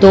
2